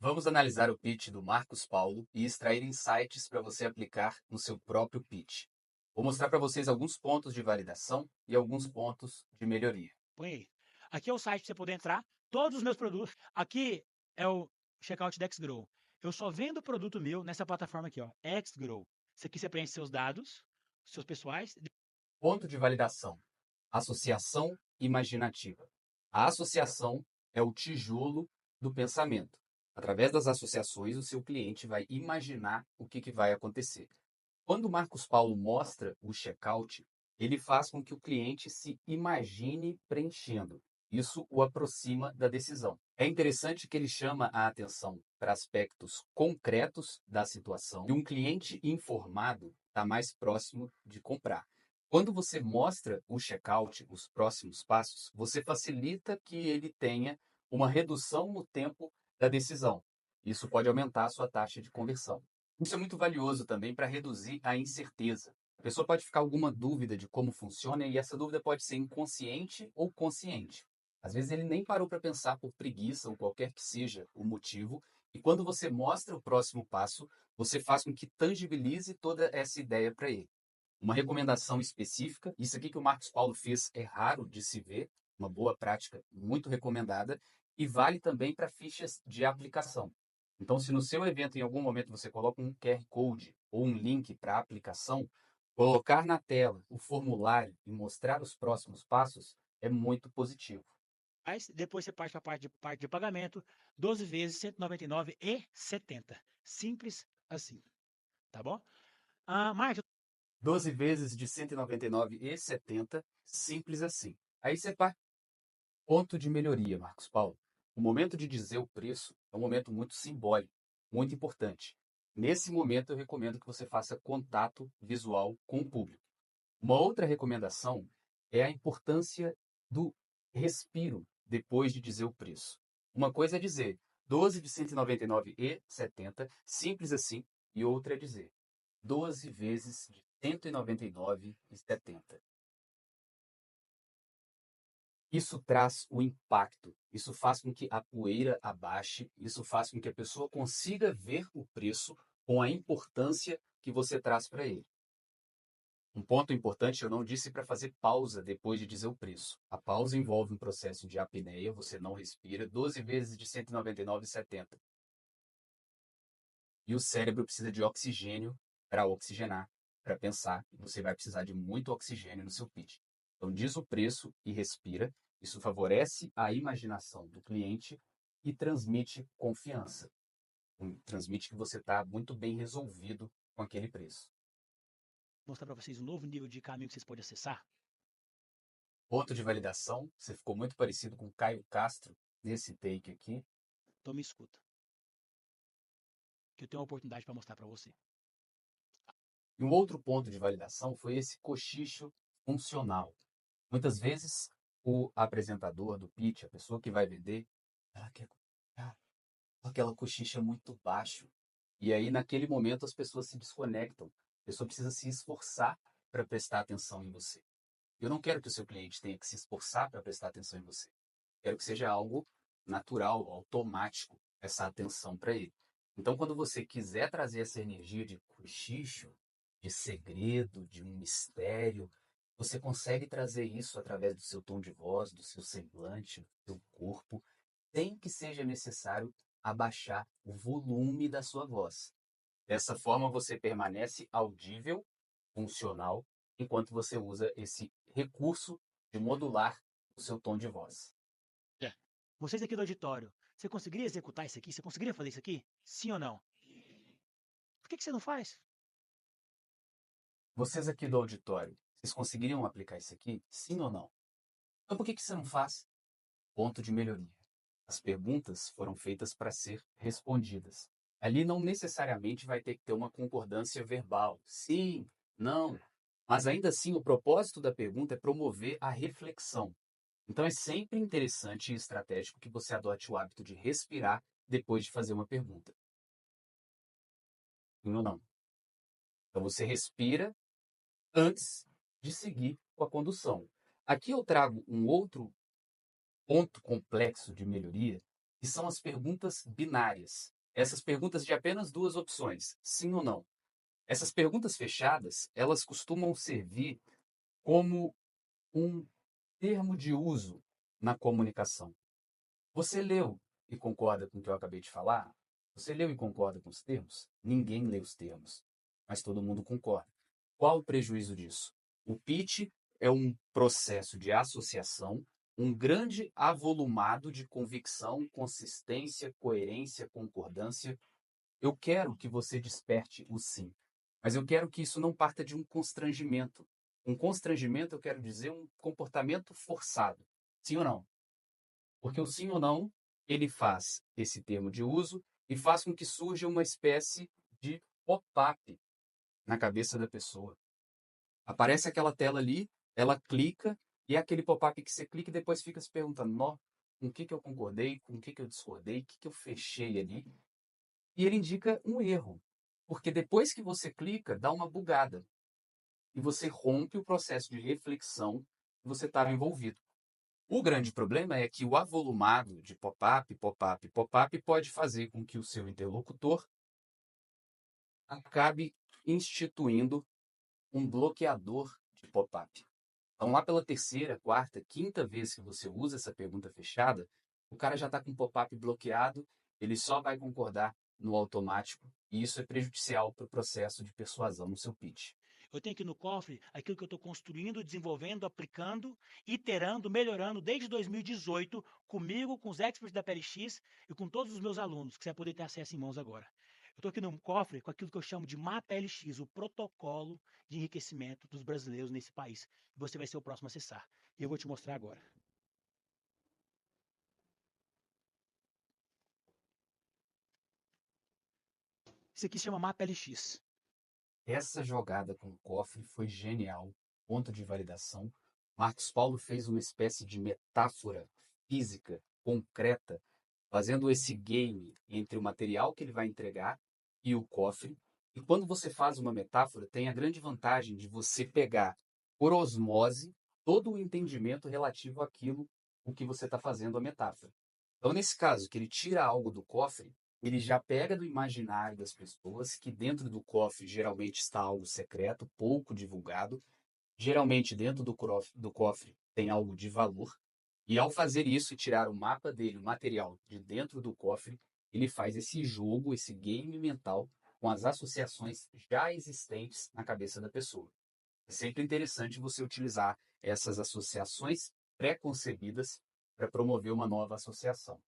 Vamos analisar o pitch do Marcos Paulo e extrair insights para você aplicar no seu próprio pitch. Vou mostrar para vocês alguns pontos de validação e alguns pontos de melhoria. Põe aí. Aqui é o site para você poder entrar, todos os meus produtos. Aqui é o checkout da Xgrow. Eu só vendo produto meu nessa plataforma aqui, ó, Xgrow. Isso aqui você preenche seus dados, seus pessoais. Ponto de validação: associação imaginativa. A associação é o tijolo do pensamento. Através das associações, o seu cliente vai imaginar o que vai acontecer. Quando o Marcos Paulo mostra o checkout, ele faz com que o cliente se imagine preenchendo. Isso o aproxima da decisão. É interessante que ele chama a atenção para aspectos concretos da situação e um cliente informado está mais próximo de comprar. Quando você mostra o checkout, os próximos passos, você facilita que ele tenha uma redução no tempo da decisão. Isso pode aumentar a sua taxa de conversão. Isso é muito valioso também para reduzir a incerteza. A pessoa pode ficar alguma dúvida de como funciona e essa dúvida pode ser inconsciente ou consciente. Às vezes ele nem parou para pensar por preguiça ou qualquer que seja o motivo, e quando você mostra o próximo passo, você faz com que tangibilize toda essa ideia para ele. Uma recomendação específica, isso aqui que o Marcos Paulo fez é raro de se ver, uma boa prática muito recomendada, e vale também para fichas de aplicação. Então, se no seu evento em algum momento você coloca um QR Code ou um link para a aplicação, colocar na tela o formulário e mostrar os próximos passos é muito positivo. Depois você parte para a parte de pagamento, 12 vezes, R$ 199,70. Simples assim, tá bom? Márcio, 12 vezes de 199,70, simples assim. Aí você parte. Ponto de melhoria, Marcos Paulo. O momento de dizer o preço é um momento muito simbólico, muito importante. Nesse momento, eu recomendo que você faça contato visual com o público. Uma outra recomendação é a importância do respiro depois de dizer o preço. Uma coisa é dizer 12 de 199,70, simples assim, e outra é dizer 12 vezes de 199,70. Isso traz o impacto, isso faz com que a poeira abaixe, isso faz com que a pessoa consiga ver o preço com a importância que você traz para ele. Um ponto importante, eu não disse para fazer pausa depois de dizer o preço. A pausa envolve um processo de apneia, você não respira, 12 vezes de 199,70. E o cérebro precisa de oxigênio para oxigenar, para pensar, e você vai precisar de muito oxigênio no seu pitch. Então, diz o preço e respira. Isso favorece a imaginação do cliente e transmite confiança. Transmite que você está muito bem resolvido com aquele preço. vou mostrar para vocês um novo nível de caminho que vocês podem acessar. Ponto de validação, você ficou muito parecido com Caio Castro nesse take aqui. Então me escuta, que eu tenho uma oportunidade para mostrar para você. E um outro ponto de validação foi esse cochicho funcional. Muitas vezes, o apresentador do pitch, a pessoa que vai vender, ela quer cochichar, só que ela cochicha muito baixo. E aí, naquele momento, as pessoas se desconectam. A pessoa precisa se esforçar para prestar atenção em você. Eu não quero que o seu cliente tenha que se esforçar para prestar atenção em você. Quero que seja algo natural, automático, essa atenção para ele. Então, quando você quiser trazer essa energia de cochicho, de segredo, de um mistério, você consegue trazer isso através do seu tom de voz, do seu semblante, do seu corpo, sem que seja necessário abaixar o volume da sua voz. Dessa forma, você permanece audível, funcional, enquanto você usa esse recurso de modular o seu tom de voz. É. Vocês aqui do auditório, você conseguiria executar isso aqui? Você conseguiria fazer isso aqui? Sim ou não? Por que você não faz? Vocês aqui do auditório, vocês conseguiriam aplicar isso aqui? Sim ou não? Então por que você não faz? Ponto de melhoria. As perguntas foram feitas para ser respondidas. Ali não necessariamente vai ter que ter uma concordância verbal. Sim, não. Mas ainda assim, o propósito da pergunta é promover a reflexão. Então é sempre interessante e estratégico que você adote o hábito de respirar depois de fazer uma pergunta. Sim ou não? Então você respira antes de seguir com a condução. Aqui eu trago um outro ponto complexo de melhoria, que são as perguntas binárias. Essas perguntas de apenas duas opções, sim ou não. Essas perguntas fechadas, elas costumam servir como um termo de uso na comunicação. Você leu e concorda com o que eu acabei de falar? Você leu e concorda com os termos? Ninguém lê os termos, mas todo mundo concorda. Qual o prejuízo disso? O pitch é um processo de associação, um grande avolumado de convicção, consistência, coerência, concordância. Eu quero que você desperte o sim, mas eu quero que isso não parta de um constrangimento. Um constrangimento, eu quero dizer, um comportamento forçado. Sim ou não? Porque o sim ou não, ele faz esse termo de uso e faz com que surja uma espécie de pop-up na cabeça da pessoa. Aparece aquela tela ali, ela clica, e é aquele pop-up que você clica e depois fica se perguntando, nó, com o que que eu concordei, com o que que eu discordei, o que que eu fechei ali. E ele indica um erro, porque depois que você clica, dá uma bugada, e você rompe o processo de reflexão que você estava envolvido. O grande problema é que o avolumado de pop-up, pop-up, pop-up pode fazer com que o seu interlocutor acabe instituindo um bloqueador de pop-up. Então, lá pela terceira, quarta, quinta vez que você usa essa pergunta fechada, o cara já está com o pop-up bloqueado, ele só vai concordar no automático, e isso é prejudicial para o processo de persuasão no seu pitch. Eu tenho aqui no cofre aquilo que eu estou construindo, desenvolvendo, aplicando, iterando, melhorando desde 2018, comigo, com os experts da PLX e com todos os meus alunos, que você vai poder ter acesso em mãos agora. Eu estou aqui no cofre com aquilo que eu chamo de MAPA LX, o protocolo de enriquecimento dos brasileiros nesse país. Você vai ser o próximo a acessar. E eu vou te mostrar agora. Isso aqui se chama MAPA LX. Essa jogada com o cofre foi genial. Ponto de validação. Marcos Paulo fez uma espécie de metáfora física, concreta, fazendo esse game entre o material que ele vai entregar e o cofre. E quando você faz uma metáfora, tem a grande vantagem de você pegar, por osmose, todo o entendimento relativo àquilo o que você está fazendo a metáfora. Então, nesse caso, que ele tira algo do cofre, ele já pega do imaginário das pessoas que dentro do cofre geralmente está algo secreto, pouco divulgado. Geralmente dentro do cofre tem algo de valor. E ao fazer isso e tirar o mapa dele, o material de dentro do cofre, ele faz esse jogo, esse game mental com as associações já existentes na cabeça da pessoa. É sempre interessante você utilizar essas associações pré-concebidas para promover uma nova associação.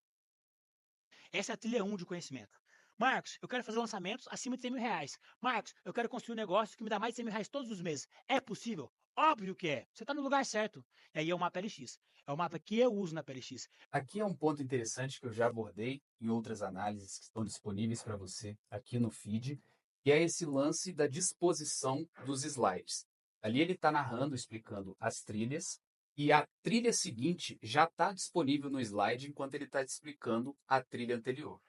Essa é a trilha 1 de conhecimento. Marcos, eu quero fazer lançamentos acima de 100 mil reais. Marcos, eu quero construir um negócio que me dá mais de 100 mil reais todos os meses. É possível? Óbvio que é. Você está no lugar certo. E aí é o mapa LX. É o mapa que eu uso na PLX. Aqui é um ponto interessante que eu já abordei em outras análises que estão disponíveis para você aqui no feed, que é esse lance da disposição dos slides. Ali ele está narrando, explicando as trilhas, e a trilha seguinte já está disponível no slide enquanto ele está explicando a trilha anterior.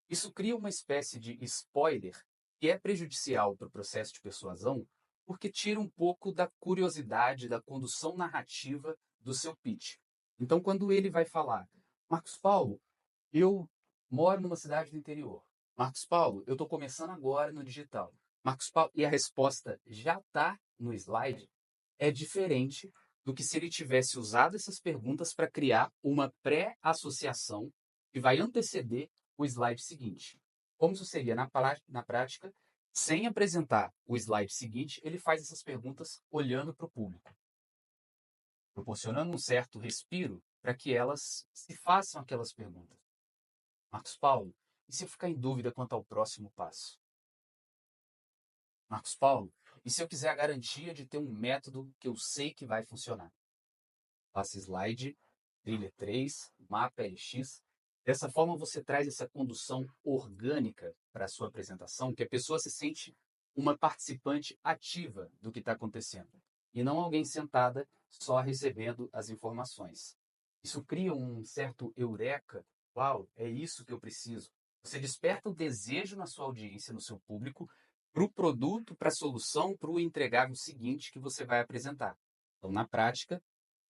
Isso cria uma espécie de spoiler que é prejudicial para o processo de persuasão, porque tira um pouco da curiosidade, da condução narrativa do seu pitch. Então, quando ele vai falar, Marcos Paulo, eu moro numa cidade do interior. Marcos Paulo, eu estou começando agora no digital. Marcos Paulo, e a resposta já está no slide, é diferente do que se ele tivesse usado essas perguntas para criar uma pré-associação que vai anteceder o slide seguinte. Como isso seria na prática, sem apresentar o slide seguinte, ele faz essas perguntas olhando para o público, proporcionando um certo respiro para que elas se façam aquelas perguntas. Marcos Paulo, e se eu ficar em dúvida quanto ao próximo passo? Marcos Paulo, e se eu quiser a garantia de ter um método que eu sei que vai funcionar? Passa slide, trilha 3, mapa LX. Dessa forma, você traz essa condução orgânica para a sua apresentação, que a pessoa se sente uma participante ativa do que está acontecendo, e não alguém sentada só recebendo as informações. Isso cria um certo eureka. Uau, é isso que eu preciso. Você desperta o desejo na sua audiência, no seu público, para o produto, para a solução, para o entregável seguinte que você vai apresentar. Então, na prática,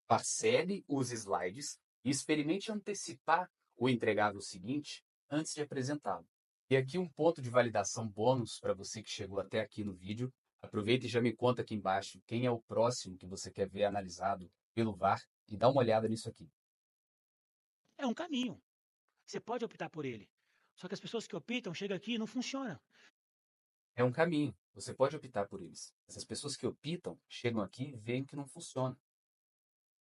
parcele os slides e experimente antecipar o entregável seguinte antes de apresentá-lo. E aqui um ponto de validação bônus para você que chegou até aqui no vídeo. Aproveita e já me conta aqui embaixo quem é o próximo que você quer ver analisado pelo VAR e dá uma olhada nisso aqui. É um caminho. Você pode optar por ele. Só que as pessoas que optam chegam aqui e não funciona. É um caminho, você pode optar por eles. Essas pessoas que optam chegam aqui e veem que não funciona.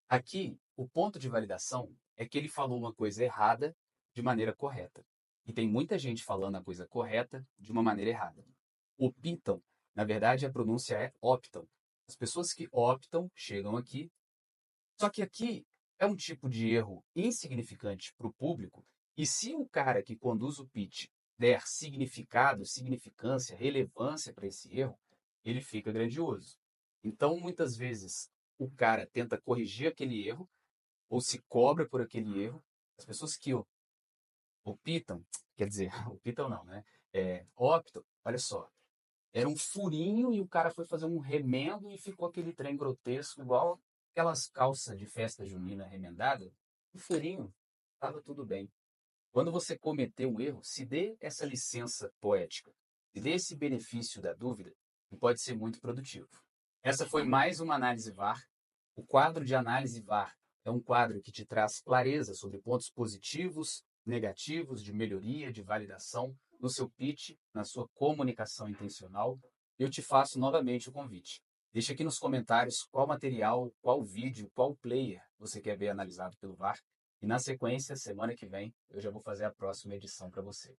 Aqui, o ponto de validação é que ele falou uma coisa errada de maneira correta. E tem muita gente falando a coisa correta de uma maneira errada. Optam, na verdade a pronúncia é optam. As pessoas que optam chegam aqui. Só que aqui é um tipo de erro insignificante para o público. E se o cara que conduz o pitch der significado, significância, relevância para esse erro, ele fica grandioso. Então, muitas vezes, o cara tenta corrigir aquele erro ou se cobra por aquele erro. As pessoas que optam, quer dizer, optam não, né? Optam, olha só, era um furinho e o cara foi fazer um remendo e ficou aquele trem grotesco, igual aquelas calças de festa junina remendada. O furinho, estava tudo bem. Quando você cometer um erro, se dê essa licença poética, se dê esse benefício da dúvida, que pode ser muito produtivo. Essa foi mais uma análise VAR. O quadro de análise VAR é um quadro que te traz clareza sobre pontos positivos, negativos, de melhoria, de validação no seu pitch, na sua comunicação intencional. Eu te faço novamente o convite. Deixa aqui nos comentários qual material, qual vídeo, qual player você quer ver analisado pelo VAR. E na sequência, semana que vem, eu já vou fazer a próxima edição para você.